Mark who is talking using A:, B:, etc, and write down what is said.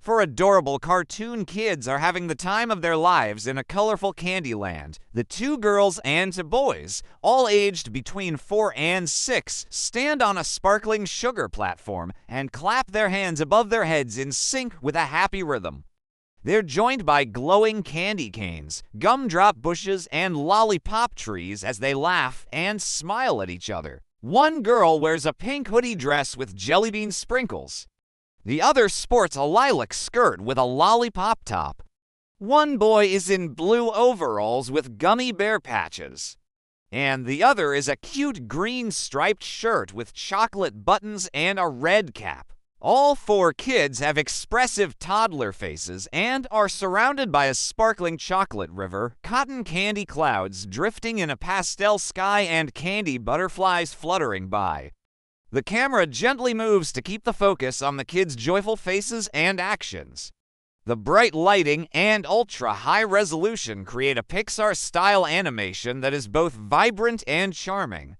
A: Four adorable cartoon kids are having the time of their lives in a colorful candy land. The two girls and two boys, all aged between 4 and 6, stand on a sparkling sugar platform and clap their hands above their heads in sync with a happy rhythm. They're joined by glowing candy canes, gumdrop bushes, and lollipop trees as they laugh and smile at each other. One girl wears a pink hoodie dress with jelly bean sprinkles. The other sports a lilac skirt with a lollipop top. One boy is in blue overalls with gummy bear patches. And the other is a cute green striped shirt with chocolate buttons and a red cap. All four kids have expressive toddler faces and are surrounded by a sparkling chocolate river, cotton candy clouds drifting in a pastel sky, and candy butterflies fluttering by. The camera gently moves to keep the focus on the kids' joyful faces and actions. The bright lighting and ultra-high resolution create a Pixar-style animation that is both vibrant and charming.